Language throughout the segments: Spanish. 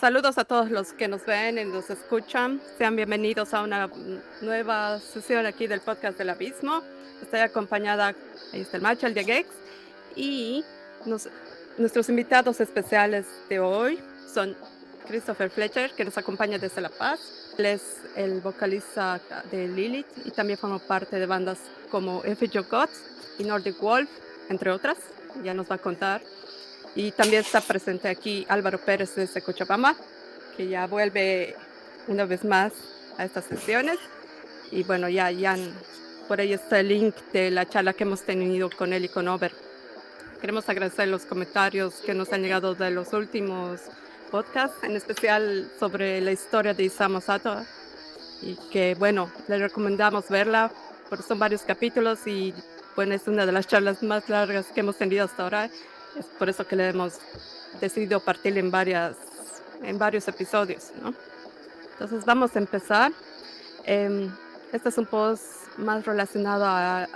Saludos a todos los que nos ven y nos escuchan. Sean bienvenidos a una nueva sesión aquí del podcast del Abismo. Estoy acompañada, ahí está el macho, el de Gex, y nos- nuestros invitados especiales de hoy son Christopher Fletcher, que nos acompaña desde La Paz. Él es el vocalista de Lilith y también forma parte de bandas como Effigy Gods y Nordic Wolf, entre otras. Ya nos va a contar. Y también está presente aquí Álvaro Pérez desde Cochabamba, que ya vuelve una vez más a estas sesiones. Y bueno, por ahí está el link de la charla que hemos tenido con él y con Over. Queremos agradecer los comentarios que nos han llegado de los últimos podcasts, en especial sobre la historia de Isamu Sato, y que bueno, le recomendamos verla, porque son varios capítulos y bueno, es una de las charlas más largas que hemos tenido hasta ahora. Es por eso que le hemos decidido partir en varios episodios, ¿no? Entonces vamos a empezar. Em, este es un post más relacionado a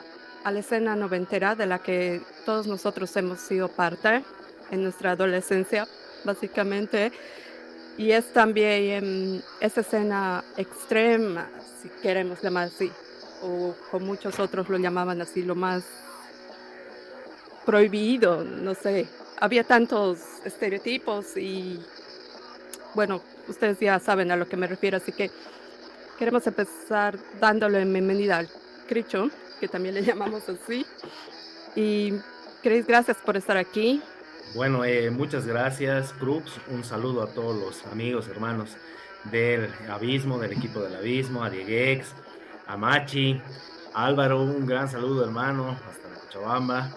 la escena noventera de la que todos nosotros hemos sido parte en nuestra adolescencia, básicamente. Y es también esa escena extrema, si queremos llamar así, o como muchos otros lo llamaban así, lo más prohibido, no sé. Había tantos estereotipos y bueno, ustedes ya saben a lo que me refiero, así que queremos empezar dándole bienvenida al Cricho, que también le llamamos así. Y Chris, gracias por estar aquí. Bueno, muchas gracias, Crux. Un saludo a todos los amigos, hermanos del Abismo, del equipo del Abismo, a Dieguex, a Machi, Álvaro, un gran saludo, hermano, hasta la Cochabamba.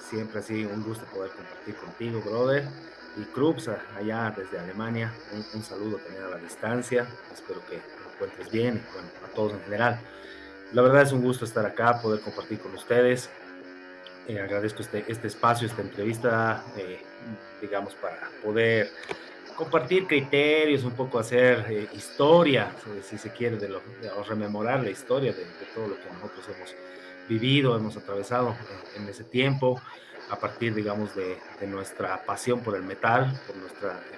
Siempre así, un gusto poder compartir contigo, brother. Y Crux, allá desde Alemania, un saludo también a la distancia. Espero que te encuentres bien y bueno, a todos en general. La verdad es un gusto estar acá, poder compartir con ustedes. Agradezco este espacio, esta entrevista, digamos, para poder compartir criterios, un poco hacer historia, si se quiere, o rememorar la historia de todo lo que nosotros hemos vivido, hemos atravesado en ese tiempo, a partir, digamos, de nuestra pasión por el metal,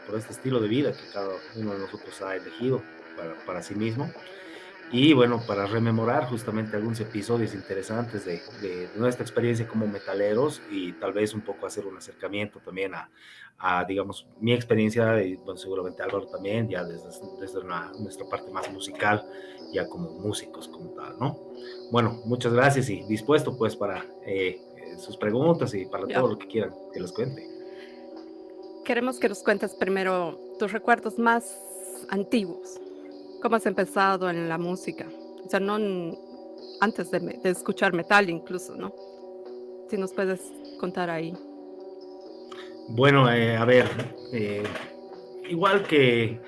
por este estilo de vida que cada uno de nosotros ha elegido para sí mismo. Y bueno, para rememorar justamente algunos episodios interesantes de nuestra experiencia como metaleros y tal vez un poco hacer un acercamiento también digamos, mi experiencia y bueno, seguramente Álvaro también, ya desde nuestra parte más musical, ya como músicos como tal, ¿no? Bueno, muchas gracias y dispuesto pues para sus preguntas y para Ya. todo lo que quieran que les cuente. Queremos que nos cuentes primero tus recuerdos más antiguos. ¿Cómo has empezado en la música? O sea, antes de escuchar metal incluso, ¿no? Si nos puedes contar ahí. Bueno, a ver, eh, igual que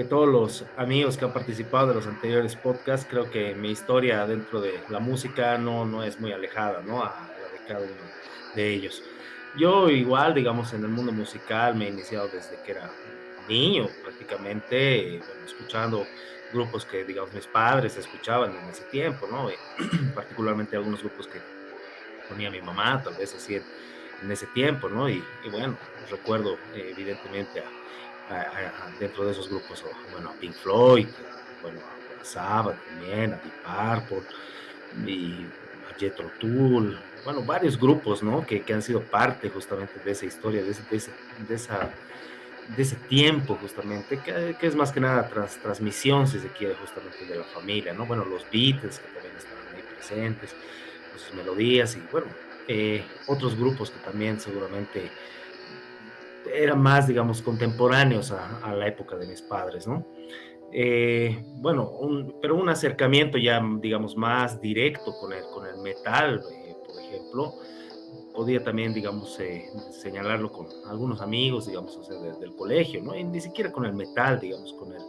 todos los amigos que han participado de los anteriores podcasts, creo que mi historia dentro de la música no es muy alejada, ¿no? A la de cada uno de ellos. Yo igual, digamos, en el mundo musical me he iniciado desde que era niño prácticamente, bueno, escuchando grupos que, digamos, mis padres escuchaban en ese tiempo, ¿no? Particularmente algunos grupos que ponía mi mamá, tal vez así en ese tiempo, ¿no? Y bueno, recuerdo evidentemente dentro de esos grupos, bueno, a Pink Floyd, bueno, a Sabbath también, a Deep Purple, y a Jethro Tull, bueno, varios grupos, ¿no? Que han sido parte justamente de esa historia, de ese tiempo justamente, que es más que nada transmisión, si se quiere, justamente de la familia, ¿no? Bueno, los Beatles que también estaban ahí presentes, con sus melodías y bueno, otros grupos que también seguramente eran más, digamos, contemporáneos a la época de mis padres, ¿no? Bueno, pero un acercamiento ya, digamos, más directo con el metal, por ejemplo, podía también, digamos, señalarlo con algunos amigos, digamos, o sea, del colegio, ¿no? Y ni siquiera con el metal, digamos, con el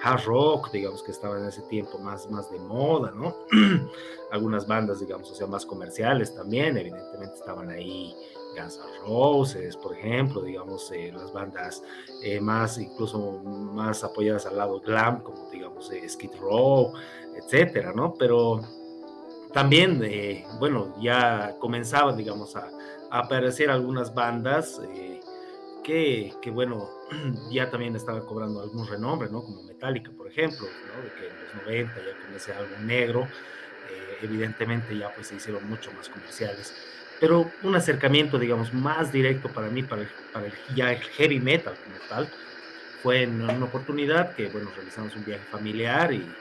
hard rock, digamos, que estaba en ese tiempo más de moda, ¿no? Algunas bandas, digamos, o sea, más comerciales también, evidentemente estaban ahí Guns N' Roses, por ejemplo, digamos, las bandas incluso más apoyadas al lado glam, como, digamos, Skid Row, etcétera, ¿no? Pero también, bueno, ya comenzaban, digamos, a aparecer algunas bandas que bueno, ya también estaba cobrando algún renombre, ¿no? Como Metallica, por ejemplo, ¿no? De que en los 90 ya con ese álbum negro, evidentemente ya pues se hicieron mucho más comerciales. Pero un acercamiento, digamos, más directo para mí, ya el heavy metal como tal, fue en una oportunidad que, bueno, realizamos un viaje familiar y, bueno,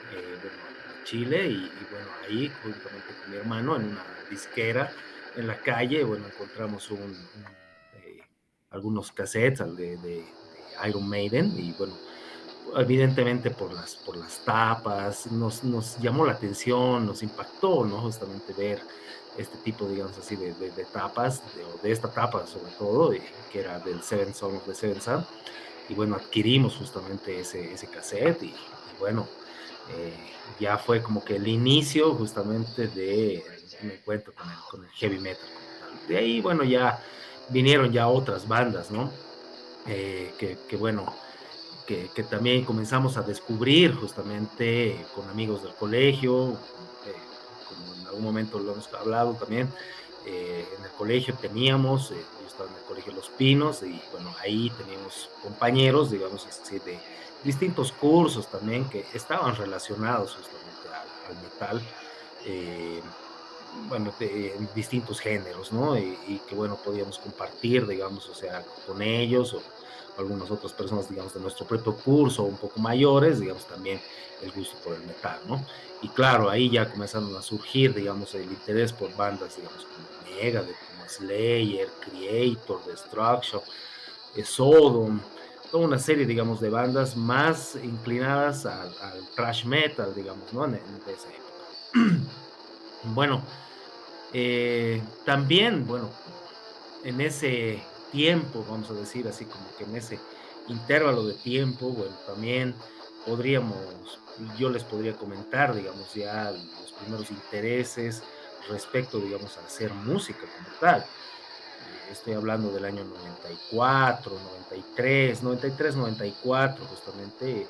a Chile y, bueno, ahí juntamente con mi hermano en una disquera en la calle, bueno, encontramos algunos cassettes de Iron Maiden y, bueno, evidentemente por las tapas, nos llamó la atención, nos impactó, ¿no? Justamente ver este tipo, digamos así, de tapas, de esta tapa sobre todo, que era del Seven Son of the Seven Sun, y bueno, adquirimos justamente ese cassette y bueno, ya fue como que el inicio justamente de un encuentro con el heavy metal como tal. De ahí, bueno, ya vinieron ya otras bandas, ¿no? Bueno, que también comenzamos a descubrir justamente con amigos del colegio, como en algún momento lo hemos hablado también, en el colegio teníamos, yo estaba en el colegio Los Pinos y bueno, ahí teníamos compañeros, digamos así, de distintos cursos también que estaban relacionados justamente al metal, eh, bueno, en distintos géneros, ¿no? Y que bueno, podíamos compartir, digamos, o sea, con ellos o algunas otras personas, digamos, de nuestro propio curso, un poco mayores, digamos, también el gusto por el metal, ¿no? Y claro, ahí ya comenzaron a surgir, digamos, el interés por bandas, digamos, como Megadeth, como Slayer, Creator, Destruction, Sodom, toda una serie, digamos, de bandas más inclinadas al thrash metal, digamos, ¿no? De esa época. Bueno, también, bueno, en ese tiempo, vamos a decir así, como que en ese intervalo de tiempo, bueno, también yo les podría comentar, digamos, ya los primeros intereses respecto, digamos, a hacer música como tal. Estoy hablando del año 94, 93, 93, 94, justamente,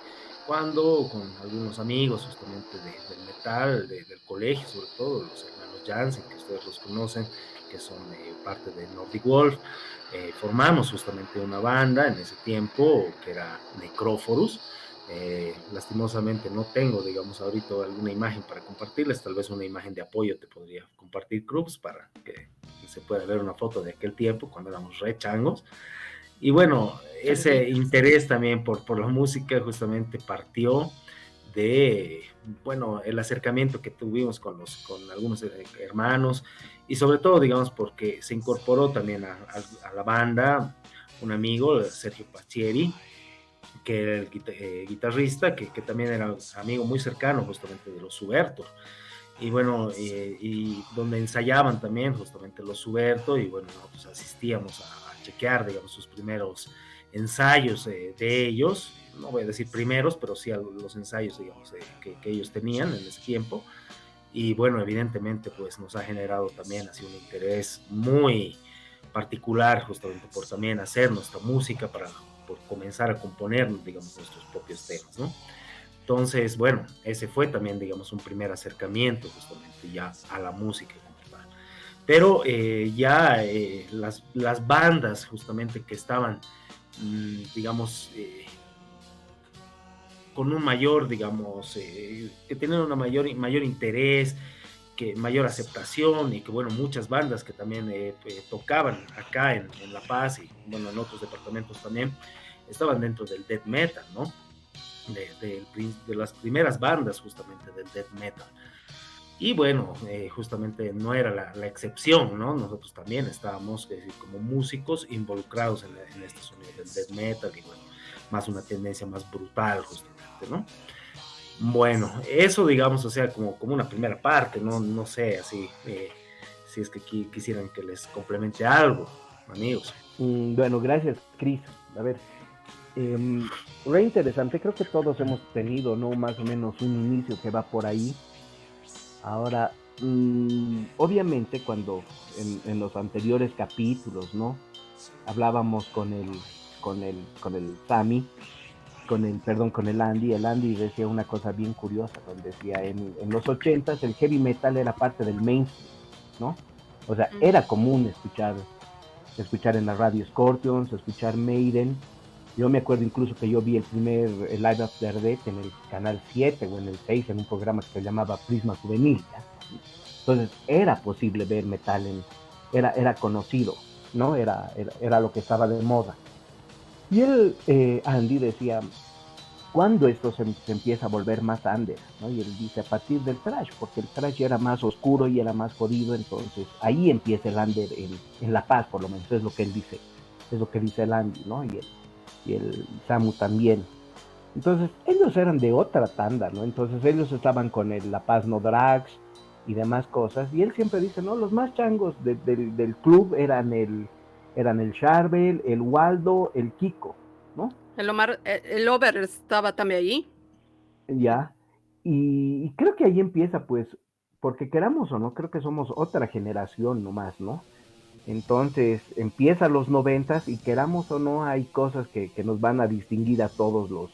cuando con algunos amigos justamente del metal, del colegio, sobre todo, los hermanos Jansen, que ustedes los conocen, que son parte de Nordic Wolf, formamos justamente una banda en ese tiempo que era Necróforos. Lastimosamente no tengo, digamos, ahorita alguna imagen para compartirles, tal vez una imagen de apoyo te podría compartir, Cruz, para que se puede ver una foto de aquel tiempo cuando éramos re changos. Y bueno, ese interés también por la música justamente partió de, bueno, el acercamiento que tuvimos con algunos hermanos y sobre todo, digamos, porque se incorporó también a la banda un amigo, Sergio Pacieri, que era el guitarrista, que también era amigo muy cercano justamente de los Suberto y bueno, y donde ensayaban también justamente los Suberto, y bueno, nosotros asistíamos a chequear, digamos, sus primeros ensayos de ellos, no voy a decir primeros, pero sí a los ensayos, digamos, que ellos tenían en ese tiempo, y bueno, evidentemente, pues nos ha generado también así un interés muy particular justamente por también hacer nuestra música, por comenzar a componer, digamos, nuestros propios temas, ¿no? Entonces, bueno, ese fue también, digamos, un primer acercamiento justamente ya a la música como tal. Pero ya las bandas justamente que estaban, digamos, con un mayor, digamos, que tenían una mayor interés, que mayor aceptación y que, bueno, muchas bandas que también tocaban acá en La Paz y, bueno, en otros departamentos también, estaban dentro del death metal, ¿no? De las primeras bandas justamente del death metal. Y bueno, justamente no era la excepción, ¿no? Nosotros también estábamos como músicos involucrados en este sonido del death metal y bueno, más una tendencia más brutal justamente, ¿no? Bueno, eso digamos, o sea, como una primera parte, ¿no? No sé, así, si es que quisieran que les complemente algo, amigos. Bueno, gracias, Chris. A ver, re interesante, creo que todos hemos tenido, ¿no? Más o menos un inicio que va por ahí. Ahora, obviamente cuando en los anteriores capítulos, ¿no? Hablábamos con el Sammy, con el Andy. El Andy decía una cosa bien curiosa, donde decía en los 80s el heavy metal era parte del mainstream, ¿no? O sea, era común escuchar escuchar en la radio Scorpions, escuchar Maiden. Yo me acuerdo incluso que yo vi el primer Live After Death en el canal 7 o en el 6 en un programa que se llamaba Prisma Juvenil, ¿ya? Entonces era posible ver metal, era conocido, ¿no? Era lo que estaba de moda. Y él, Andy, decía, ¿cuándo esto se empieza a volver más under? ¿No? Y él dice, a partir del thrash, porque el thrash era más oscuro y era más jodido, entonces ahí empieza el under en La Paz, por lo menos, es lo que él dice, es lo que dice el Andy, ¿no? Y el Samu también. Entonces, ellos eran de otra tanda, ¿no? Entonces, ellos estaban con el La Paz No Drags y demás cosas, y él siempre dice, no, los más changos del club eran el Charbel, el Waldo, el Kiko, ¿no? El Over estaba también ahí. Ya, y creo que ahí empieza, pues, porque queramos o no, creo que somos otra generación nomás, ¿no? Entonces empieza los 90 y queramos o no, hay cosas que nos van a distinguir a todos los.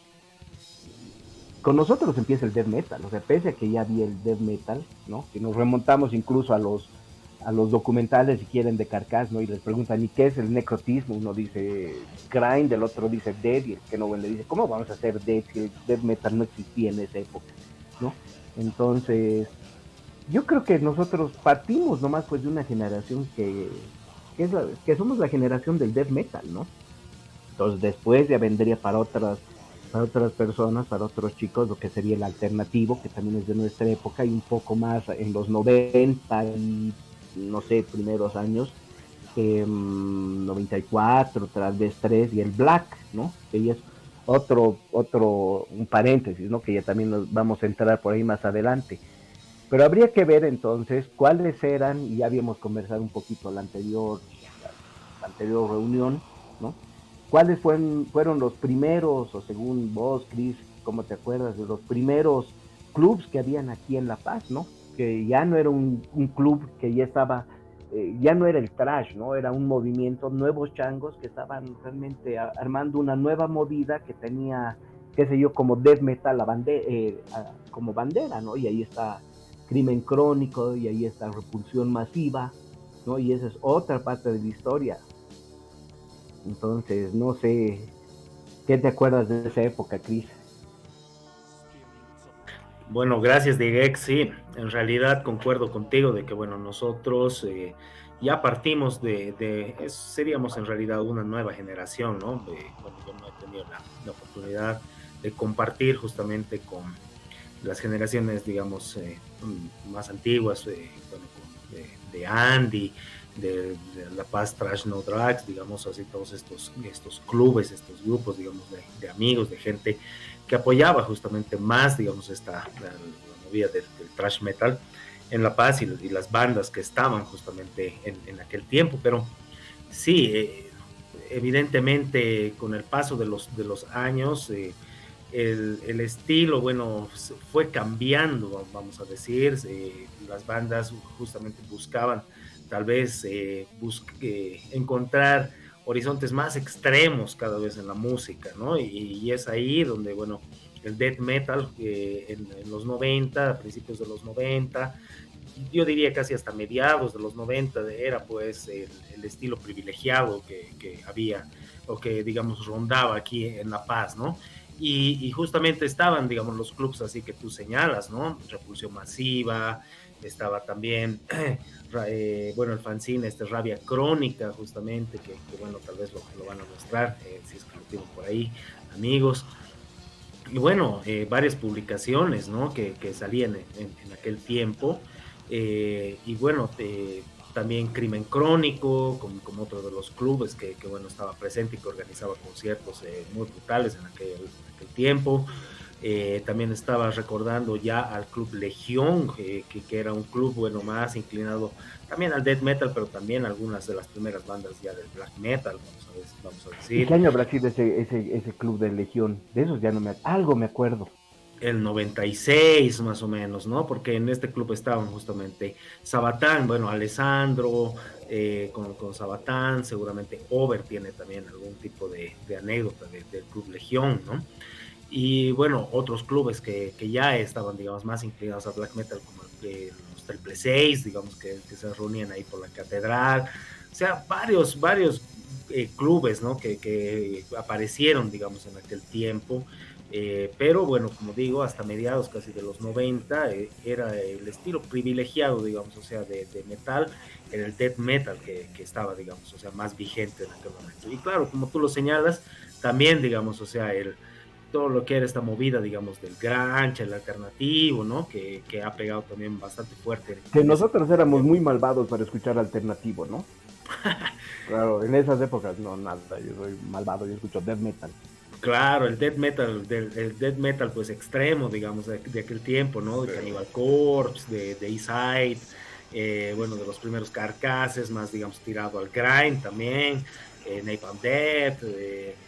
Con nosotros empieza el death metal, o sea, pese a que ya había el death metal, ¿no? Que nos remontamos incluso a los documentales, si quieren, de Carcass, ¿no? Y les preguntan, ¿y qué es el necrotismo? Uno dice grind, el otro dice death, y el que no le dice, ¿cómo vamos a hacer death si el death metal no existía en esa época, ¿no? Entonces, yo creo que nosotros partimos nomás pues de una generación que somos la generación del death metal, ¿no? Entonces después ya vendría para otras personas, para otros chicos, lo que sería el alternativo, que también es de nuestra época y un poco más en los 90 y no sé, primeros años, 94, tal vez 3 y el black, ¿no? Que ya es un paréntesis, ¿no? Que ya también nos vamos a entrar por ahí más adelante. Pero habría que ver entonces cuáles eran, y ya habíamos conversado un poquito la anterior reunión, ¿no? ¿Cuáles fueron los primeros, o según vos, Chris, cómo te acuerdas, de los primeros clubs que habían aquí en La Paz, ¿no? Que ya no era un club que ya estaba, ya no era el trash, ¿no? Era un movimiento, nuevos changos que estaban realmente armando una nueva movida que tenía, qué sé yo, como death metal como bandera, ¿no? Y ahí está Crimen Crónico, y ahí está Repulsión Masiva, ¿no? Y esa es otra parte de la historia. Entonces, no sé, ¿qué te acuerdas de esa época, Chris? Bueno, gracias, Dieguex. Sí, en realidad concuerdo contigo de que, bueno, nosotros ya partimos seríamos en realidad una nueva generación, ¿no? Bueno, yo no he tenido la oportunidad de compartir justamente con las generaciones, digamos, más antiguas, bueno, de Andy, de La Paz Trash No Drags, digamos así, todos estos clubes, estos grupos, digamos, de amigos, de gente que apoyaba justamente más, digamos, la movida del thrash metal en La Paz y las bandas que estaban justamente en aquel tiempo, pero sí, evidentemente con el paso de los años, el estilo, bueno, fue cambiando, vamos a decir, las bandas justamente buscaban tal vez encontrar horizontes más extremos cada vez en la música, ¿no? Y es ahí donde, bueno, el death metal en los 90, a principios de los 90, yo diría casi hasta mediados de los 90, era pues el estilo privilegiado que había o que digamos rondaba aquí en La Paz, ¿no? Y justamente estaban, digamos, los clubs así que tú señalas, ¿no? Repulsión Masiva, estaba también, bueno, el fanzine, Rabia Crónica, justamente, que bueno, tal vez lo van a mostrar, si es que lo tienen por ahí, amigos. Y bueno, varias publicaciones, ¿no? Que salían en aquel tiempo. Y bueno, también Crimen Crónico, como otro de los clubes que, bueno, estaba presente y que organizaba conciertos muy brutales en aquel tiempo. También estaba recordando ya al Club Legión, que era un club, bueno, más inclinado también al death metal, pero también algunas de las primeras bandas ya del black metal, vamos a ¿Y decir. qué año habrá sido ese club de Legión? De esos ya no algo me acuerdo. El 96 más o menos, ¿no? Porque en este club estaban justamente Sabatán, bueno, Alessandro, con Sabatán, seguramente Over tiene también algún tipo de anécdota del Club Legión, ¿no? Y bueno, otros clubes que ya estaban, digamos, más inclinados a black metal, como los Triple Seis, digamos, que se reunían ahí por la catedral. O sea, varios clubes, ¿no? Que aparecieron, digamos, en aquel tiempo. Pero bueno, como digo, hasta mediados casi de los 90 era el estilo privilegiado, digamos, o sea, de metal, era el death metal que estaba, digamos, o sea, más vigente en aquel momento. Y claro, como tú lo señalas, también, digamos, o sea, todo lo que era esta movida, digamos, del grunge, el alternativo, ¿no? Que ha pegado también bastante fuerte. Que nosotros éramos muy malvados para escuchar alternativo, ¿no? Claro, en esas épocas no, nada, yo soy malvado, yo escucho death metal. Claro, el death metal, el death metal pues extremo, digamos, de aquel tiempo, ¿no? De Cannibal Corpse, de E-Side, bueno, de los primeros Carcasses, más, digamos, tirado al grind también, Napalm Death.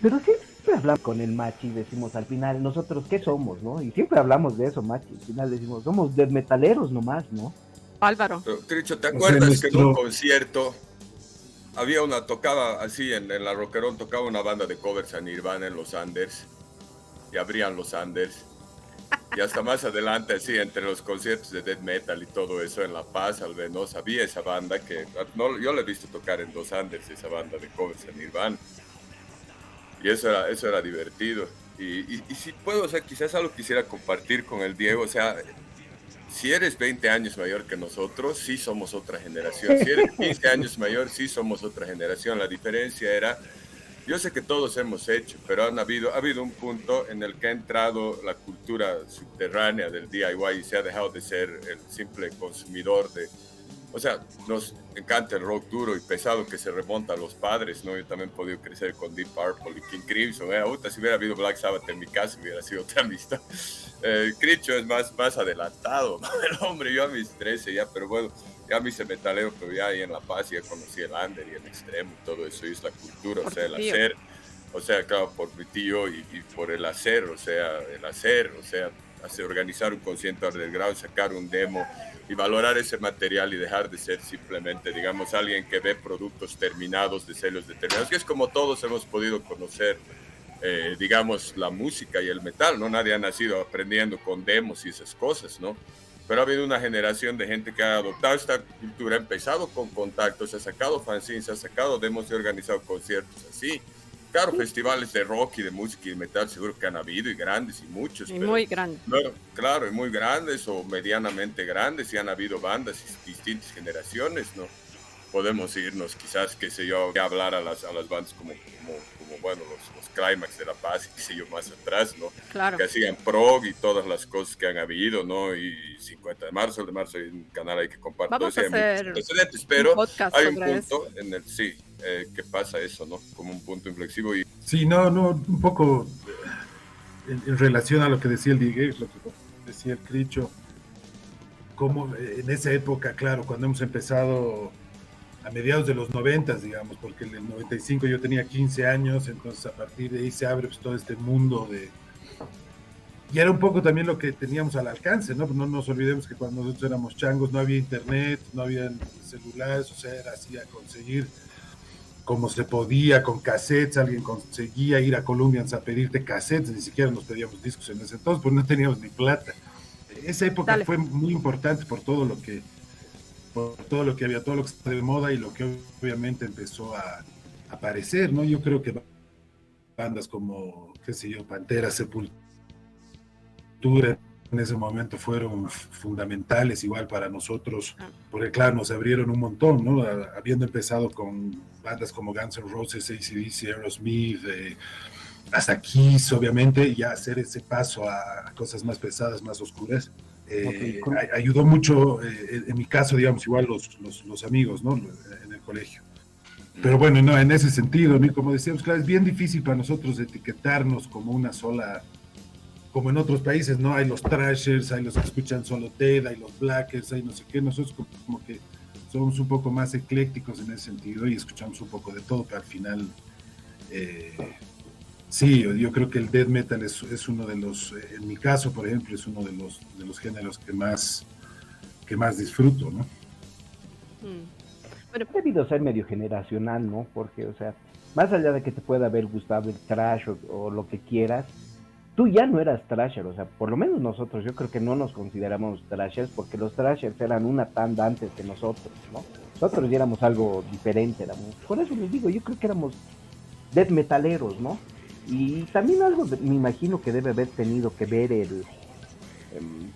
Pero siempre hablamos con el Machi, decimos al final, nosotros, ¿qué somos, no? Y siempre hablamos de eso, Machi, al final decimos, somos death metaleros nomás, ¿no? Álvaro. Pero, Cricho, ¿te acuerdas que en un concierto había tocaba así, en la Rockerón tocaba una banda de covers a Nirvana en los Anders, y abrían los Anders, y hasta más adelante, así, entre los conciertos de death metal y todo eso, en La Paz, al menos, había esa banda que, no, yo la he visto tocar en los Anders, esa banda de covers a Nirvana, y eso era divertido, y si puedo, o sea, quizás algo quisiera compartir con el Diego, o sea, si eres 20 años mayor que nosotros, sí somos otra generación. Si eres 15 años mayor, sí somos otra generación. La diferencia era, yo sé que todos hemos hecho, pero ha habido un punto en el que ha entrado la cultura subterránea del DIY y se ha dejado de ser el simple consumidor de... O sea, nos encanta el rock duro y pesado que se remonta a los padres, ¿no? Yo también he podido crecer con Deep Purple y King Crimson. Ahorita si hubiera habido Black Sabbath en mi casa hubiera sido otra amistad. Cricho es más adelantado, ¿no? El hombre, yo a mis 13 ya, pero bueno, ya me hice metalero, pero ya ahí en La Paz ya conocí el under y el extremo y todo eso, y es la cultura, o sea, el hacer, o sea, claro, por mi tío y por el hacer, o sea, hacer organizar un concierto underground, sacar un demo y valorar ese material y dejar de ser simplemente, digamos, alguien que ve productos terminados de sellos determinados, que es como todos hemos podido conocer, digamos, la música y el metal, ¿no? Nadie ha nacido aprendiendo con demos y esas cosas, ¿no? Pero ha habido una generación de gente que ha adoptado esta cultura, ha empezado con contactos, ha sacado fanzines, ha sacado demos y ha organizado conciertos así. Claro, festivales de rock y de música y de metal seguro que han habido, y grandes y muchos. Y muy grandes. Claro, y muy grandes o medianamente grandes, y han habido bandas y distintas generaciones, ¿no? Podemos irnos quizás, qué sé yo, a hablar a las bandas como bueno, los Climax de La Paz y qué sé yo, más atrás, ¿no? Claro. Que hacían prog y todas las cosas que han habido, ¿no? Y 50 de marzo, el de marzo hay un canal ahí que comparto. Vamos a hacer precedentes, pero hay un punto eso. en el que pasa eso, ¿no? Como un punto inflexivo. Y... Sí, no, un poco en relación a lo que decía el Diegues, lo que decía el Cricho, como en esa época, claro, cuando hemos empezado a mediados de los 90, digamos, porque en el 95 yo tenía 15 años, entonces a partir de ahí se abre pues todo este mundo de... Y era un poco también lo que teníamos al alcance, ¿no? No nos olvidemos que cuando nosotros éramos changos no había internet, no había celulares, o sea, era así a conseguir como se podía, con cassettes, alguien conseguía ir a Columbians a pedirte cassettes, ni siquiera nos pedíamos discos en ese entonces, pues no teníamos ni plata. Esa época fue muy importante por todo lo que había, todo lo que está de moda y lo que obviamente empezó a aparecer, ¿no? Yo creo que bandas como, qué sé yo, Pantera, Sepultura, en ese momento fueron fundamentales igual para nosotros, porque claro, nos abrieron un montón, ¿no? Habiendo empezado con bandas como Guns N' Roses, AC/DC, Aerosmith, hasta Kiss, obviamente, y ya hacer ese paso a cosas más pesadas, más oscuras. Ayudó mucho, en mi caso, digamos, igual los amigos, ¿no? En el colegio. Pero bueno, no, en ese sentido, ¿no? Como decíamos, claro, es bien difícil para nosotros etiquetarnos como una sola, como en otros países, ¿no? Hay los thrashers, hay los que escuchan solo Dead, hay los blackers, hay no sé qué, nosotros como que somos un poco más eclécticos en ese sentido y escuchamos un poco de todo, pero al final... sí, yo creo que el death metal es uno de los, en mi caso, por ejemplo, es uno de los géneros que más disfruto, ¿no? Pero ha debido ser medio generacional, ¿no? Porque, o sea, más allá de que te pueda haber gustado el thrash o lo que quieras, tú ya no eras thrasher, o sea, por lo menos nosotros, yo creo que no nos consideramos thrashers porque los thrashers eran una tanda antes que nosotros, ¿no? Nosotros ya éramos algo diferente, por eso les digo, yo creo que éramos death metaleros, ¿no? Y también me imagino que debe haber tenido que ver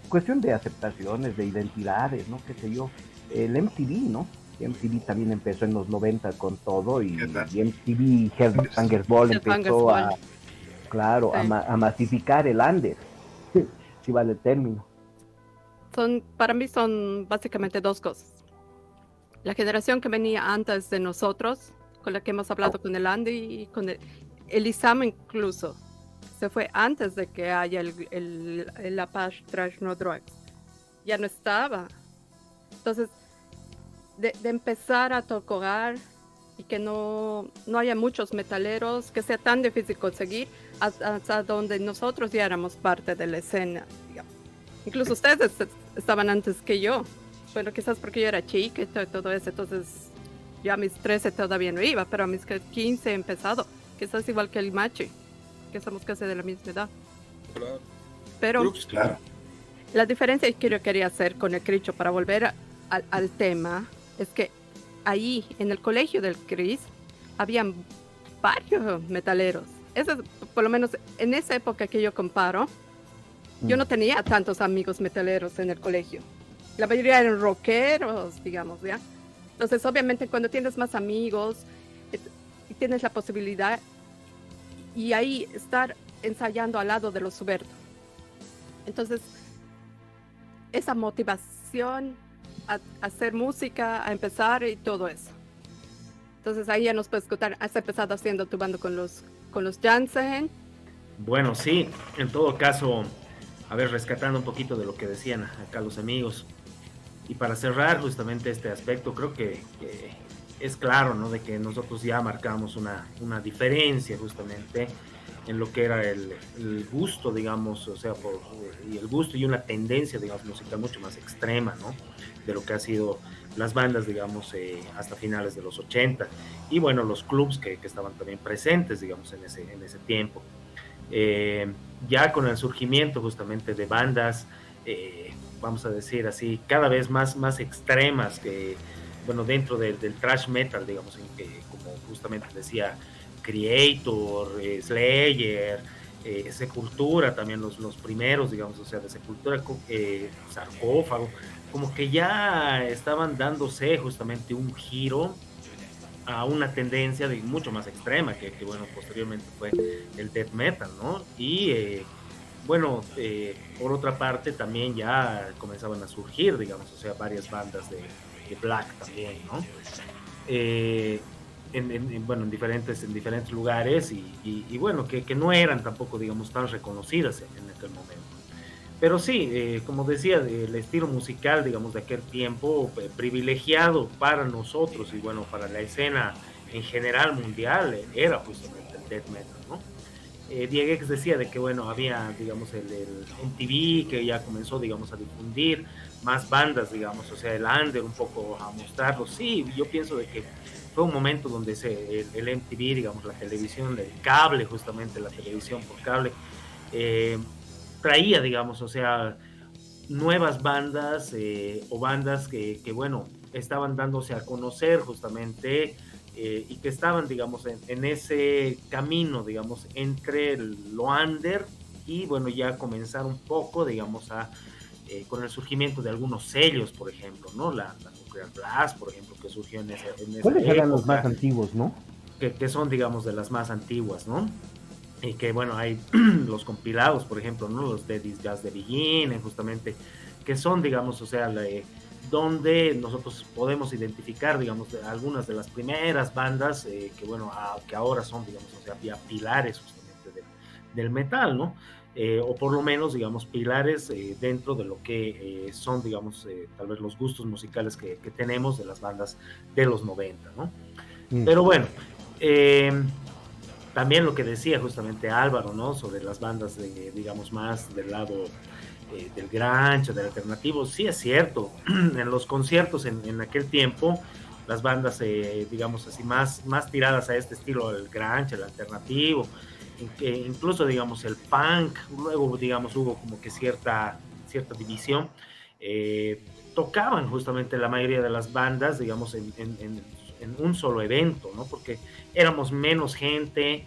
cuestión de aceptaciones, de identidades, ¿no? Qué sé yo, el MTV, ¿no? MTV también empezó en los 90 con todo y MTV Headbangers Ball empezó claro, sí, a masificar el under, si vale el término. Para mí son básicamente dos cosas. La generación que venía antes de nosotros, con la que hemos hablado con el Andy y con el Isam incluso, se fue antes de que haya el Apache Trash No Drugs. Ya no estaba. Entonces, de empezar a tocar y que no haya muchos metaleros, que sea tan difícil conseguir, hasta donde nosotros ya éramos parte de la escena, digamos. Incluso ustedes estaban antes que yo. Bueno, quizás porque yo era chica y todo eso, entonces ya a mis 13 todavía no iba, pero a mis 15 he empezado. Quizás igual que el Machi, que somos casi de la misma edad. Claro. Pero claro, la diferencia que yo quería hacer con el Cricho, para volver al tema, es que ahí, en el colegio del Cris, habían varios metaleros. Eso es, por lo menos en esa época que yo comparo, yo no tenía tantos amigos metaleros en el colegio. La mayoría eran rockeros, digamos, ¿ya? Entonces, obviamente, cuando tienes más amigos, tienes la posibilidad y ahí estar ensayando al lado de los Suberto. Entonces, esa motivación a hacer música, a empezar y todo eso. Entonces, ahí ya nos puedes contar, has empezado haciendo tu banda con los Jansen. Bueno, sí, en todo caso, a ver, rescatando un poquito de lo que decían acá los amigos. Y para cerrar justamente este aspecto, creo que es claro, ¿no? De que nosotros ya marcamos una diferencia justamente en lo que era el gusto, digamos, o sea, y el gusto y una tendencia, digamos, musical mucho más extrema, ¿no? De lo que ha sido las bandas, digamos, hasta finales de los 80. Y bueno, los clubs que estaban también presentes, digamos, en ese tiempo. Ya con el surgimiento justamente de bandas, vamos a decir así, cada vez más extremas, que, bueno, dentro del thrash metal, digamos, en que, como justamente decía, Creator, Slayer, Sepultura, también los primeros, digamos, o sea, de Sepultura, Sarcófago, como que ya estaban dándose justamente un giro a una tendencia de mucho más extrema, que bueno, posteriormente fue el death metal, ¿no? Y bueno, por otra parte también ya comenzaban a surgir, digamos, o sea, varias bandas de black también, ¿no? Bueno, en diferentes lugares y bueno, que no eran tampoco, digamos, tan reconocidas en aquel momento. Pero sí, como decía, el estilo musical, digamos, de aquel tiempo, privilegiado para nosotros y bueno, para la escena en general mundial, era justamente el death metal, ¿no? Diegex decía de que, bueno, había, digamos, el MTV que ya comenzó, digamos, a difundir más bandas, digamos, o sea, el under un poco a mostrarlo. Sí, yo pienso de que fue un momento donde el MTV, digamos, la televisión, el cable, justamente la televisión por cable, traía, digamos, o sea, nuevas bandas o bandas que, bueno, estaban dándose a conocer justamente y que estaban, digamos, en ese camino, digamos, entre lo under y, bueno, ya comenzar un poco, digamos, con el surgimiento de algunos sellos, por ejemplo, ¿no? La Nuclear Blast, por ejemplo, que surgió en esa ¿Cuáles eran los más antiguos, no? Que son, digamos, de las más antiguas, ¿no? Y que, bueno, hay los compilados, por ejemplo, ¿no? Los Daddy's Just the Beginning, justamente, que son, digamos, o sea, donde nosotros podemos identificar, digamos, algunas de las primeras bandas que, bueno, que ahora son, digamos, o sea, pilares justamente del metal, ¿no? O por lo menos, digamos, pilares dentro de lo que son, digamos, tal vez los gustos musicales que tenemos de las bandas de los 90, ¿no? Pero bueno, también lo que decía justamente Álvaro, ¿no? Sobre las bandas, digamos, más del lado del grunge, del alternativo, sí es cierto. En los conciertos en aquel tiempo, las bandas, digamos así, más tiradas a este estilo, el grunge, el alternativo, que incluso, digamos, el punk, luego, digamos, hubo como que cierta división, tocaban justamente la mayoría de las bandas, digamos, en un solo evento, ¿no? Porque éramos menos gente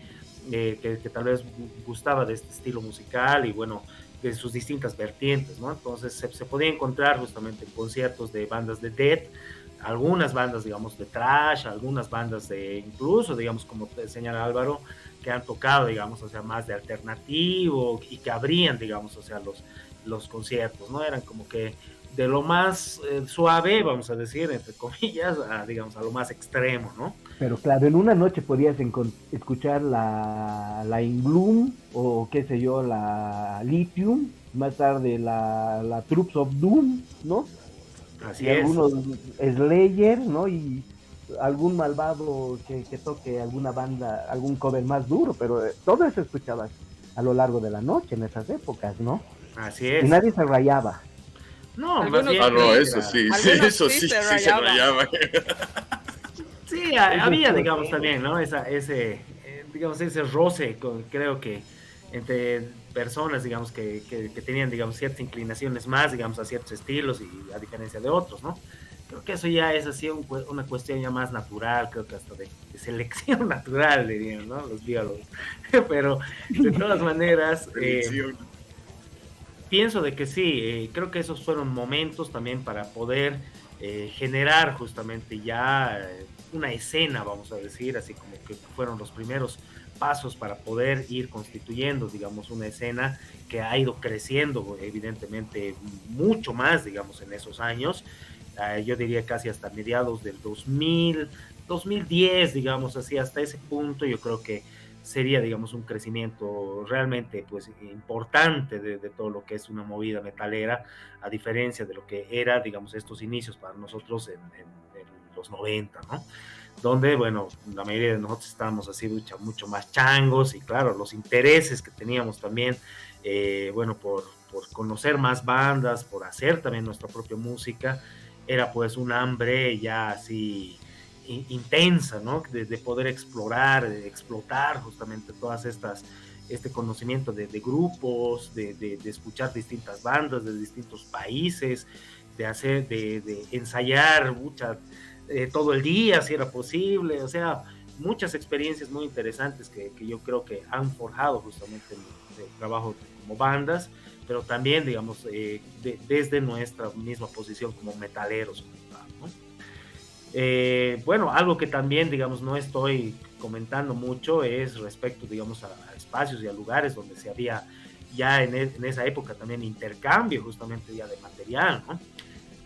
que tal vez gustaba de este estilo musical y bueno, de sus distintas vertientes, ¿no? Entonces se podía encontrar justamente conciertos de bandas de death, algunas bandas, digamos, de thrash, algunas bandas de, incluso, digamos, como te señala Álvaro, que han tocado, digamos, o sea, más de alternativo y que abrían, digamos, o sea, los conciertos, ¿no? Eran como que de lo más suave, vamos a decir, entre comillas, digamos, a lo más extremo, ¿no? Pero claro, en una noche podías escuchar la In Bloom o qué sé yo, la Lithium, más tarde la Troops of Doom, ¿no? Así Y es. algunos Slayer, ¿no? Y algún malvado que toque alguna banda, algún cover más duro, pero todo eso escuchabas a lo largo de la noche en esas épocas, ¿no? Así Y es. nadie se rayaba. No, más Algunos bien Ah, no, creo sí, que eso era... sí, sí, algunos eso sí sí, se sí se rayaban. rayaba. Sí, Eso había, estuvo digamos, bueno. también, ¿no? Digamos, ese roce, creo que entre personas, digamos, que tenían, digamos, ciertas inclinaciones más, digamos, a ciertos estilos y a diferencia de otros, ¿no? Creo que eso ya es así una cuestión ya más natural, creo que hasta de selección natural, dirían, ¿no? Los biólogos. Pero, de todas maneras, Elección. pienso de que sí, creo que esos fueron momentos también para poder generar justamente ya una escena, vamos a decir, así como que fueron los primeros pasos para poder ir constituyendo, digamos, una escena que ha ido creciendo, evidentemente, mucho más, digamos, en esos años. Yo diría casi hasta mediados del 2000, 2010, digamos así, hasta ese punto, yo creo que sería, digamos, un crecimiento realmente pues importante de todo lo que es una movida metalera, a diferencia de lo que era, digamos, estos inicios para nosotros en los 90, ¿no? Donde, bueno, la mayoría de nosotros estábamos así mucho más changos y claro, los intereses que teníamos también, bueno, por conocer más bandas, por hacer también nuestra propia música, era pues un hambre ya así intensa, ¿no? De poder explorar, de explotar justamente todas estas, este conocimiento de grupos, de escuchar distintas bandas de distintos países, de hacer, de ensayar todo el día si era posible, o sea, muchas experiencias muy interesantes que yo creo que han forjado justamente el trabajo como bandas, pero también, digamos, desde nuestra misma posición como metaleros, ¿no? Bueno, algo que también, digamos, no estoy comentando mucho es respecto, digamos, a espacios y a lugares donde se había ya en esa época también intercambio justamente ya de material, ¿no?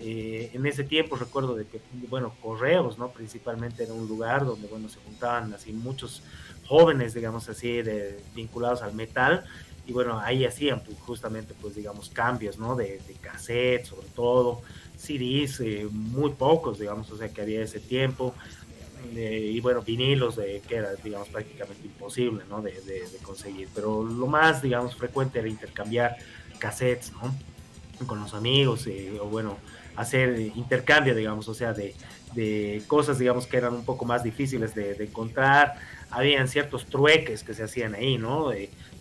En ese tiempo recuerdo de que, bueno, Correos, ¿no? Principalmente era un lugar donde, bueno, se juntaban así muchos jóvenes, digamos así, vinculados al metal, y bueno, ahí hacían pues, justamente, pues, digamos, cambios, ¿no? De cassette, sobre todo, CDs, muy pocos, digamos, o sea, que había ese tiempo, y bueno, vinilos que era, digamos, prácticamente imposible, ¿no? De conseguir, pero lo más, digamos, frecuente era intercambiar cassettes, ¿no? Con los amigos, o bueno, hacer intercambio, digamos, o sea, de cosas, digamos, que eran un poco más difíciles de encontrar. Habían ciertos trueques que se hacían ahí, ¿no?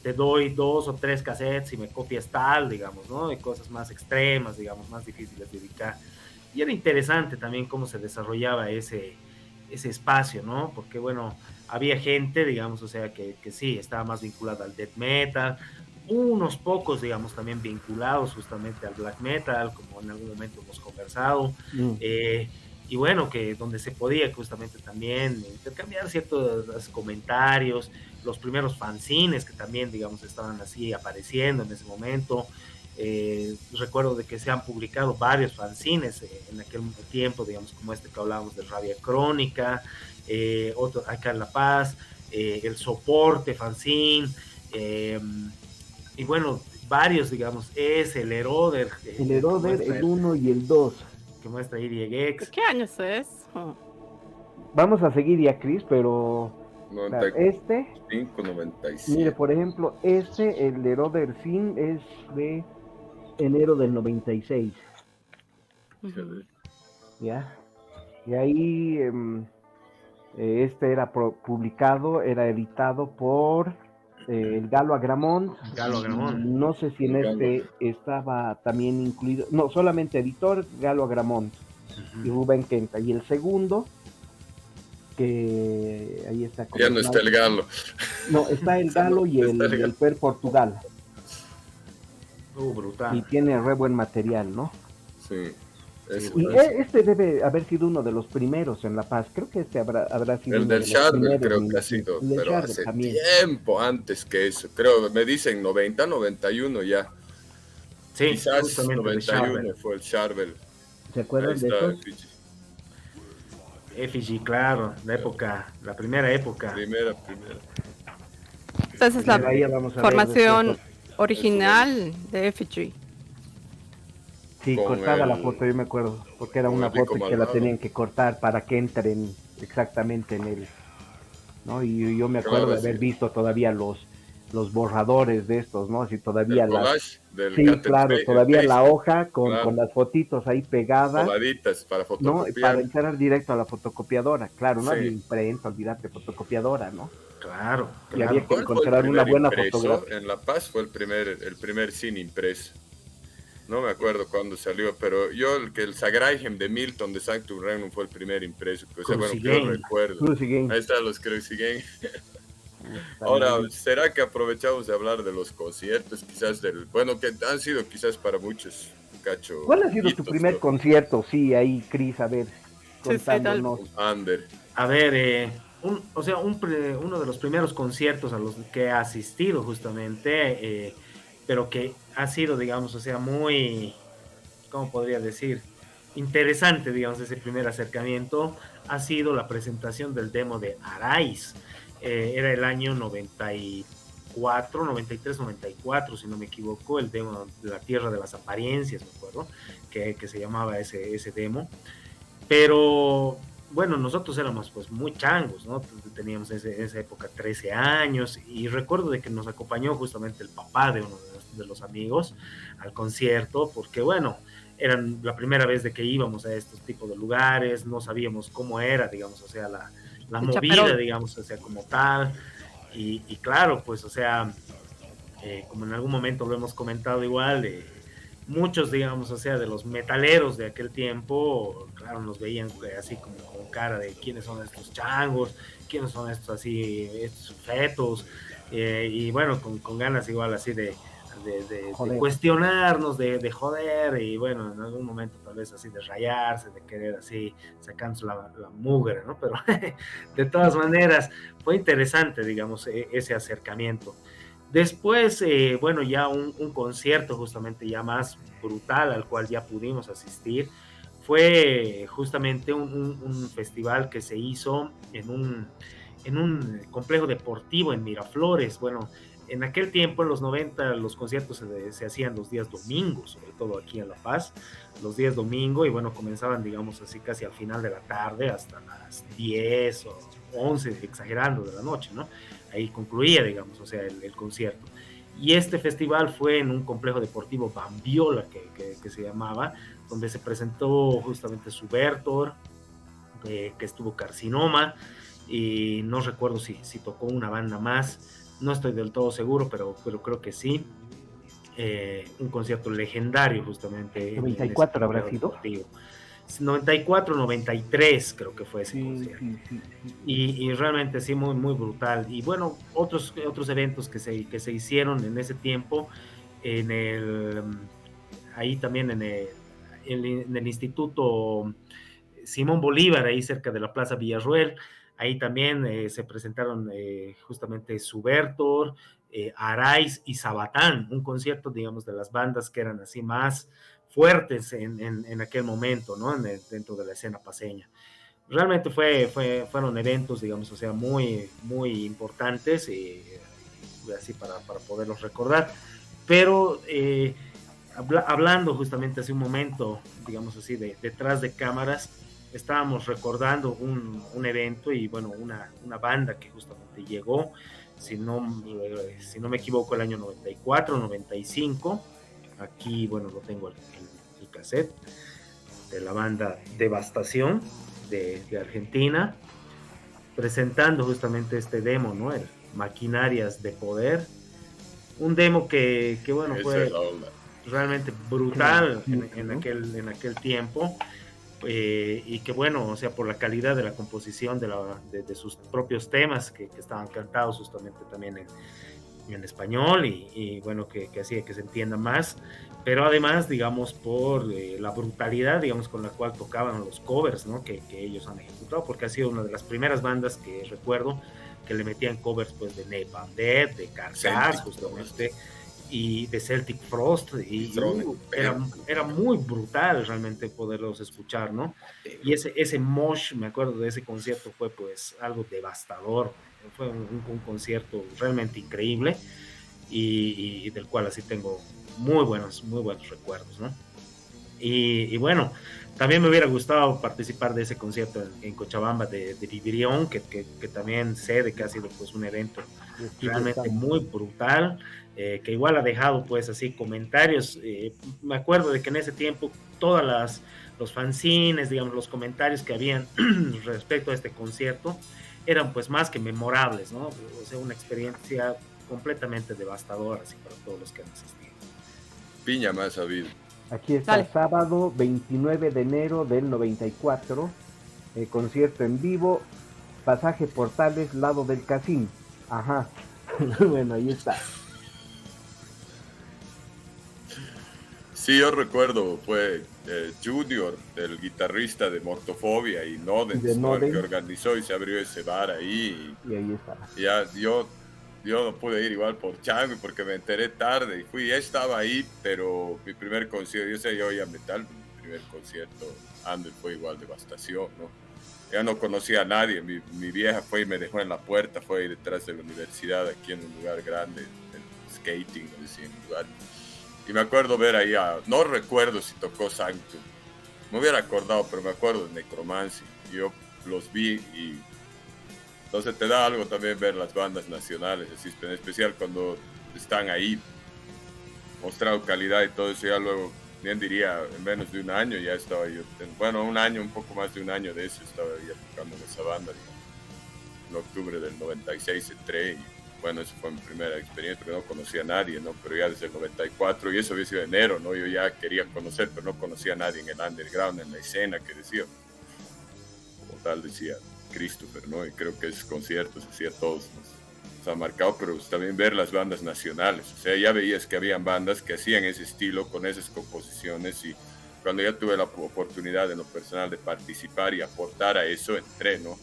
Te doy 2 o 3 cassettes y me copias tal, digamos, ¿no? De cosas más extremas, digamos, más difíciles de ubicar. Y era interesante también cómo se desarrollaba ese espacio, ¿no? Porque, bueno, había gente, digamos, o sea, que sí, estaba más vinculada al death metal, unos pocos, digamos, también vinculados justamente al black metal, como en algún momento hemos conversado, Mm. y bueno, que donde se podía justamente también intercambiar ciertos comentarios, los primeros fanzines que también, digamos, estaban así apareciendo en ese momento. Recuerdo de que se han publicado varios fanzines en aquel tiempo, digamos, como este que hablábamos de Rabia Crónica, otro acá en La Paz, el Soporte fanzine, y bueno, varios, digamos, es el Eroder, El Eroder, el uno y el 2. que muestra ahí ¿De Diegex. qué años es? Vamos a seguir ya, Chris, pero claro, 95, mire, 97. por ejemplo, el de Eroder Fin es de enero del 96, Ujú. ¿ya? Y ahí este era publicado, era editado por el Galo Agramont. Galo Agramont. No sé si en este estaba también incluido, no, solamente editor, Galo Agramont y Rubén Quenta. Y el segundo, que ahí está. Ya no está el Galo. No, está el Galo y el Per Portugal. Brutal. Y tiene re buen material, ¿no? Sí. Y este debe haber sido uno de los primeros en La Paz. Creo que este habrá sido el del Charbel, creo que ha sido, pero hace también. tiempo antes que eso. Creo, me dicen 90, 91 ya. Sí, quizás 91 fue el Charbel. ¿Se acuerdan de eso? Effigy, claro, la primera época. Primera. Entonces la formación original de Effigy. Sí, cortaba la foto, yo me acuerdo, porque era una foto que la tenían que cortar para que entren exactamente en él, ¿no? Y yo me acuerdo de haber visto todavía los borradores de estos, ¿no? Así todavía todavía la hoja con las fotitos ahí pegadas, coladitas para fotocopiar, ¿no? Para entrar directo a la fotocopiadora, claro, no había imprenta, olvídate, fotocopiadora, ¿no? Claro. Y había que encontrar una buena fotografía. En La Paz fue el primer cine impreso. No me acuerdo cuándo salió, pero yo el Sagraihem de Milton de Sanctum Regnum fue el primer impreso. O sea, bueno, yo recuerdo. Ahí están los Crucigen. Ahora, ¿será que aprovechamos de hablar de los conciertos? Quizás que han sido quizás para muchos, cacho. ¿Cuál ha sido tu primer concierto? Sí, ahí, Cris, a ver, contándonos. Ander. A ver, uno de los primeros conciertos a los que he asistido justamente, pero que ha sido, digamos, o sea, muy, ¿cómo podría decir? Interesante, digamos, ese primer acercamiento, ha sido la presentación del demo de Arais. Era el año 94, 93, 94, si no me equivoco, el demo de La Tierra de las Apariencias, me acuerdo, que se llamaba ese demo. Pero bueno, nosotros éramos pues muy changos, ¿no? Teníamos en esa época 13 años y recuerdo de que nos acompañó justamente el papá de uno de los amigos al concierto, porque bueno, era la primera vez de que íbamos a estos tipos de lugares, no sabíamos cómo era, digamos, o sea, la movida, digamos, o sea, como tal, y claro, pues, o sea, como en algún momento lo hemos comentado igual, muchos, digamos, o sea, de los metaleros de aquel tiempo, claro, nos veían así como con cara de quiénes son estos changos, quiénes son estos fetos, y bueno, con ganas igual así de cuestionarnos, de joder, y bueno, en algún momento tal vez así de rayarse, de querer así sacarnos la mugre, ¿no? Pero de todas maneras fue interesante, digamos, ese acercamiento. Después, bueno, ya un concierto justamente ya más brutal al cual ya pudimos asistir fue justamente un festival que se hizo en un complejo deportivo en Miraflores. Bueno, en aquel tiempo, en los 90, los conciertos se hacían los días domingos, sobre todo aquí en La Paz, los días domingo, y bueno, comenzaban, digamos así, casi al final de la tarde, hasta las 10 o 11, exagerando, de la noche, ¿no? Ahí concluía, digamos, o sea, el concierto. Y este festival fue en un complejo deportivo Bambiola, que se llamaba, donde se presentó justamente Subvertor, que estuvo Carcinoma, y no recuerdo si tocó una banda más, no estoy del todo seguro, pero creo que sí. Un concierto legendario justamente. 94 habrá sido. 94, 93 creo que fue ese concierto. Sí. Y realmente sí, muy, muy brutal. Y bueno, otros eventos que se hicieron en ese tiempo, ahí también en el Instituto Simón Bolívar, ahí cerca de la Plaza Villarruel. Ahí también se presentaron justamente Subvertor, Arais y Sabatán, un concierto, digamos, de las bandas que eran así más fuertes en aquel momento, ¿no? Dentro de la escena paceña. Realmente fueron eventos, digamos, o sea, muy, muy importantes, así para poderlos recordar. Pero hablando justamente hace un momento, digamos así, detrás de cámaras, estábamos recordando un evento y bueno, una banda que justamente llegó, si no me equivoco, el año 94, 95. Aquí, bueno, lo tengo el cassette de la banda Devastación de Argentina, presentando justamente este demo, ¿no? El Maquinarias de Poder. Un demo que bueno, fue realmente brutal en aquel tiempo. Y que bueno, o sea, por la calidad de la composición de sus propios temas que estaban cantados justamente también en español y bueno, que hacía que se entienda más, pero además, digamos, por la brutalidad, digamos, con la cual tocaban los covers, ¿no? que ellos han ejecutado, porque ha sido una de las primeras bandas que recuerdo que le metían covers pues de Napalm Death, de Carcass, justamente, y de Celtic Frost, y era muy brutal realmente poderlos escuchar, ¿no? Y ese mosh, me acuerdo de ese concierto, fue pues algo devastador, fue un concierto realmente increíble y del cual así tengo muy buenos recuerdos, ¿no? Y bueno, también me hubiera gustado participar de ese concierto en Cochabamba de Vivirion, que también sé de que ha sido pues un evento realmente muy brutal, que igual ha dejado pues así comentarios. Me acuerdo de que en ese tiempo los fanzines, digamos, los comentarios que habían respecto a este concierto eran pues más que memorables, ¿no? O sea, una experiencia completamente devastadora así para todos los que han asistido. Piña más sabido. Aquí está, sábado 29 de enero del 94, concierto en vivo, Pasaje Portales, lado del Casín. Ajá, bueno, ahí está. Sí, yo recuerdo, fue Junior, el guitarrista de Mortofobia y Nodens, el que organizó y se abrió ese bar ahí. Y ahí está. Ya, yo no pude ir igual por Chango porque me enteré tarde y ya estaba ahí, pero mi primer concierto, yo oía metal, mi primer concierto, Ander, fue igual devastación, ¿no? Ya no conocía a nadie, mi vieja fue y me dejó en la puerta, fue ahí detrás de la universidad, aquí en un lugar grande, en skating, no decía, en un lugar. Y me acuerdo ver ahí no recuerdo si tocó Sanctum, me hubiera acordado, pero me acuerdo de Necromancy, yo los vi y entonces te da algo también ver las bandas nacionales, así, en especial cuando están ahí, mostrado calidad y todo eso. Ya luego, bien diría, en menos de un año ya estaba yo, bueno, un poco más de un año de eso, estaba ya tocando en esa banda, digamos. En octubre del 96 entré y bueno, esa fue mi primera experiencia, porque no conocía a nadie, ¿no? Pero ya desde el 94, y eso había sido enero, ¿no? Yo ya quería conocer, pero no conocía a nadie en el underground, en la escena, que decía, como tal decía Christopher, ¿no? Y creo que esos conciertos así a todos nos han marcado, pero también ver las bandas nacionales, o sea, ya veías que habían bandas que hacían ese estilo con esas composiciones y cuando ya tuve la oportunidad en lo personal de participar y aportar a eso, entré, ¿no?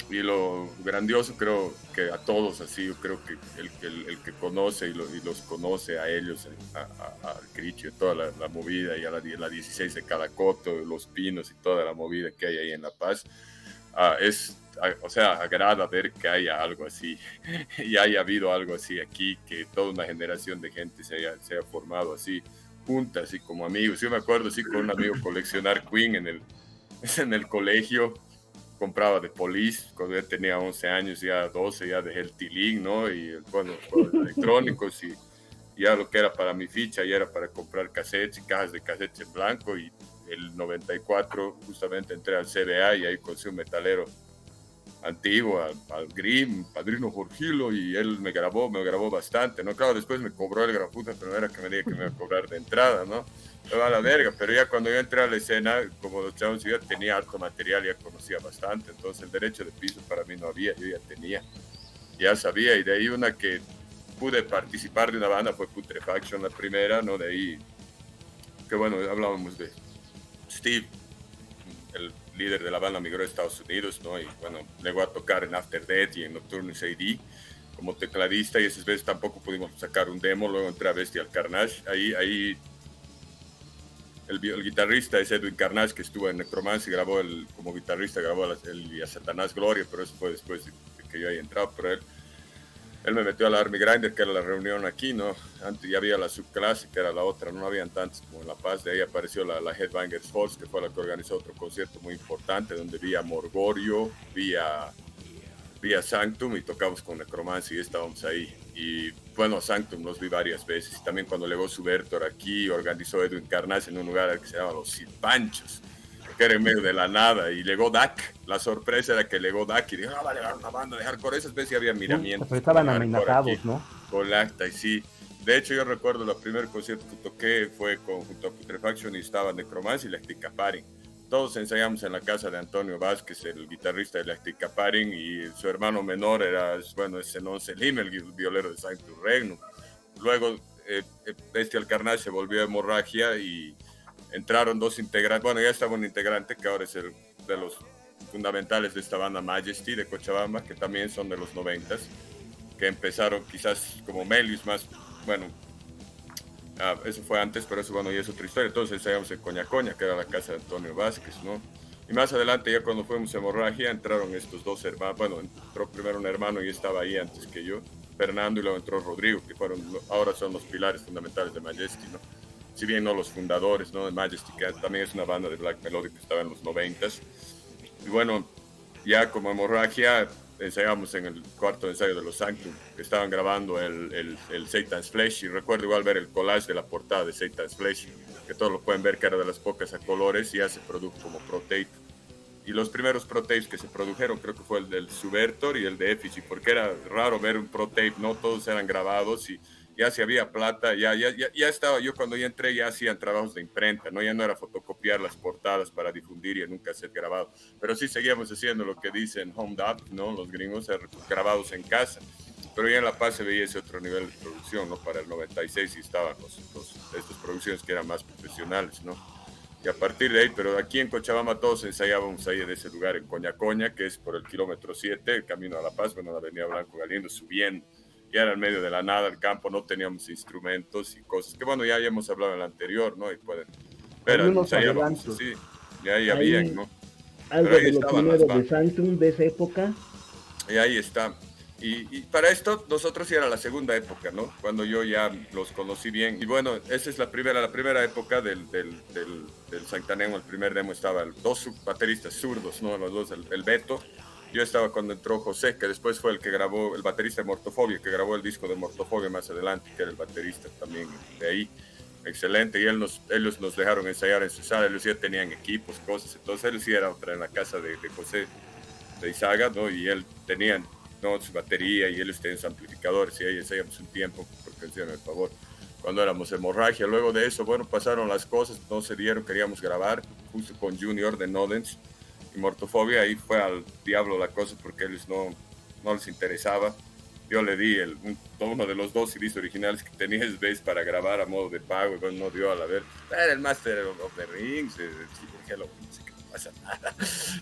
Y lo grandioso creo que a todos así, yo creo que el que conoce y los conoce a ellos, a Cricho y toda la movida y a la 16 de Calacoto, los Pinos y toda la movida que hay ahí en La Paz, o sea, agrada ver que haya algo así y haya habido algo así aquí, que toda una generación de gente se haya formado así, juntas, así como amigos. Yo me acuerdo así con un amigo coleccionar Queen en el colegio, compraba de Police cuando ya tenía 11 años, ya 12, ya dejé el Tilín, ¿no? Y bueno, juegos electrónicos y ya lo que era para mi ficha, ya era para comprar cassettes y cajas de cassettes en blanco. Y el 94 justamente entré al CBA y ahí conocí un metalero antiguo, al Grim, Padrino Jorgilo, y él me grabó bastante, ¿no? Claro, después me cobró el graputa, pero no era que me diga que me iba a cobrar de entrada, ¿no? Me va a la verga, pero ya cuando yo entré a la escena, como los chavos, yo ya tenía harto material, ya conocía bastante, entonces el derecho de piso para mí no había, yo ya tenía, ya sabía, y de ahí una que pude participar de una banda fue Putrefaction, la primera, ¿no? De ahí, que bueno, hablábamos de Steve, el líder de la banda, migró a Estados Unidos, ¿no? Y bueno, llegó a tocar en After Death y en Nocturnus AD como tecladista, y esas veces tampoco pudimos sacar un demo. Luego entré a Bestial Carnage, ahí el guitarrista es Edwin Carnage, que estuvo en Necromancy, como guitarrista grabó y a Satanás Gloria, pero eso fue después de que yo haya entrado. Pero él me metió a la Army Grinder, que era la reunión aquí, ¿no? Antes ya había la subclase, que era la otra, no habían tantos como en La Paz. De ahí apareció la Headbangers Force, que fue la que organizó otro concierto muy importante, donde vi a Morgorio, vi a Sanctum y tocamos con Necromancy y estábamos ahí. Y bueno, Sanctum los vi varias veces. Y también cuando llegó Subertor aquí, organizó Edwin Carnage en un lugar que se llama Los Silpanchos, que era en medio de la nada, y llegó Dak. La sorpresa era que llegó Dak y dijo, va a llegar una banda de hardcore. Esas veces había miramientos. Pero estaban amenazados, ¿no? Con Lacta, y sí. De hecho, yo recuerdo el primer concierto que toqué fue junto a Putrefaction y estaba Necromancy y Lactic Caparin. Todos ensayamos en la casa de Antonio Vázquez, el guitarrista de Lactic Caparin, y su hermano menor era, bueno, es Zenon Selim, el violero de Sanctus Regnum. Luego, Bestial Carnage se volvió Hemorragia y entraron dos integrantes. Bueno, ya estaba un integrante que ahora es el de los fundamentales de esta banda, Majesty, de Cochabamba, que también son de los 90s, que empezaron quizás como Melius más, bueno, eso fue antes, pero eso, bueno, ya es otra historia. Entonces ensayamos en Coña Coña, que era la casa de Antonio Vázquez, ¿no? Y más adelante, ya cuando fuimos a Hemorragia, entraron estos dos hermanos. Bueno, entró primero un hermano y estaba ahí antes que yo, Fernando, y luego entró Rodrigo, que ahora son los pilares fundamentales de Majesty, ¿no? Si bien no los fundadores, ¿no? De Majesty, que también es una banda de black melodic que estaba en los 90s. Y bueno, ya como Hemorragia, ensayamos en el cuarto ensayo de los Sanctum, que estaban grabando el Satan's Flesh, y recuerdo igual ver el collage de la portada de Satan's Flesh, que todos lo pueden ver, que era de las pocas a colores, y ya se produjo como Pro Tape. Y los primeros Pro Tapes que se produjeron creo que fue el del Subvertor y el de Effigy, porque era raro ver un Pro Tape, no todos eran grabados, y ya si había plata, ya estaba, yo cuando ya entré ya hacían trabajos de imprenta, ¿no? Ya no era fotocopiar las portadas para difundir y en un cassette grabado, pero sí seguíamos haciendo lo que dicen home dub, ¿no? Los gringos, grabados en casa, pero ya en La Paz se veía ese otro nivel de producción, ¿no? Para el 96 y estaban estas producciones que eran más profesionales, ¿no? Y a partir de ahí, pero aquí en Cochabamba todos ensayábamos ahí en ese lugar, en Coña Coña, que es por el kilómetro 7, el camino a La Paz, bueno, la avenida Blanco Galindo, subiendo. Ya era en medio de la nada, el campo, no teníamos instrumentos y cosas que, bueno, ya hemos hablado en el anterior, ¿no? Y pueden ver, ensayábamos así, y ahí habían, ¿no? Algo de lo primero de Sanctum de esa época. Y ahí está. Y para esto, nosotros ya era la segunda época, ¿no? Cuando yo ya los conocí bien. Y bueno, esa es la primera época del Sanctanemo. El primer demo estaba dos bateristas zurdos, ¿no? Los dos, el Beto. Yo estaba cuando entró José, que después fue el que grabó, el baterista de Mortofobia, que grabó el disco de Mortofobia más adelante, que era el baterista también de ahí. Excelente, y ellos nos dejaron ensayar en su sala, ellos ya tenían equipos, cosas, entonces él sí era otra en la casa de José de Izaga, ¿no? Y él tenían, ¿no? Su batería y ellos tenían sus amplificadores, y ahí ensayamos un tiempo, porque hacían el favor, cuando éramos Hemorragia. Luego de eso, bueno, pasaron las cosas, no se dieron, queríamos grabar, justo con Junior de Nodens, y Mortofobia, ahí fue al diablo la cosa porque ellos no les interesaba. Yo le di uno de los dos CDs originales que tenía Bass para grabar a modo de pago, y bueno, no dio a la ver. Era el Master of the Rings, Hello, no pasa nada.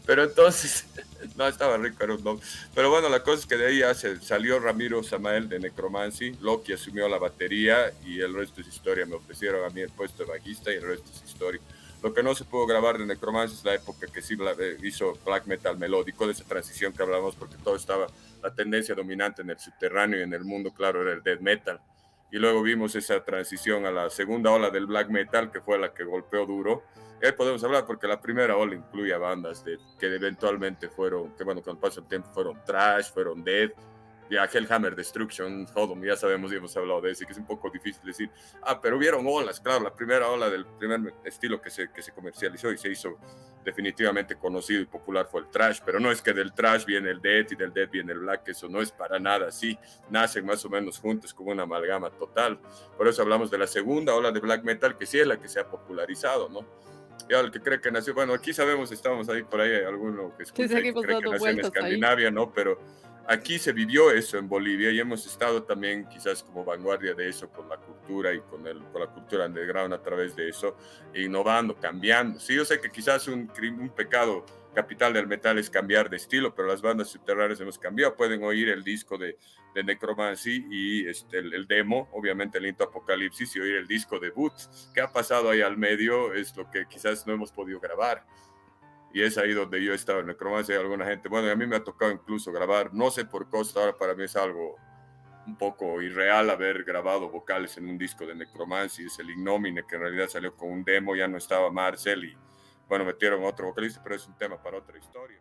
Pero entonces, no, estaba rico, era un no. Pero bueno, la cosa es que de ahí ya salió Ramiro Samael de Necromancy, Loki asumió la batería y el resto es historia. Me ofrecieron a mí el puesto de bajista y el resto es historia. Lo que no se pudo grabar de Necromancy es la época que sí hizo black metal melódico, de esa transición que hablamos, porque todo estaba, la tendencia dominante en el subterráneo y en el mundo, claro, era el death metal. Y luego vimos esa transición a la segunda ola del black metal, que fue la que golpeó duro. Y ahí podemos hablar, porque la primera ola incluía bandas que eventualmente fueron, que bueno, con el paso del tiempo fueron thrash, fueron death, ya Hellhammer Destruction, Hodom, ya sabemos y hemos hablado de eso, que es un poco difícil decir, pero hubieron olas, claro, la primera ola del primer estilo que se comercializó y se hizo definitivamente conocido y popular fue el thrash, pero no es que del thrash viene el death y del death viene el black, eso no es para nada así, nacen más o menos juntos como una amalgama total. Por eso hablamos de la segunda ola de black metal, que sí es la que se ha popularizado, ¿no? Y ahora el que cree que nació, bueno, aquí sabemos, estamos ahí por ahí, hay alguno que escucha, que cree que nació en Escandinavia, ¿no? Pero aquí se vivió eso en Bolivia y hemos estado también quizás como vanguardia de eso con la cultura y con la cultura underground a través de eso, innovando, cambiando. Sí, yo sé que quizás un pecado capital del metal es cambiar de estilo, pero las bandas subterráneas hemos cambiado. Pueden oír el disco de Necromancy y el demo, obviamente el Into Apocalipsis, y oír el disco debut. ¿Qué ha pasado ahí al medio? Es lo que quizás no hemos podido grabar. Y es ahí donde yo he estado en Necromancy. Hay alguna gente, bueno, a mí me ha tocado incluso grabar, no sé por qué, ahora para mí es algo un poco irreal haber grabado vocales en un disco de Necromancy. Es el Ignomine, que en realidad salió con un demo, ya no estaba Marcel y bueno, metieron otro vocalista, pero es un tema para otra historia.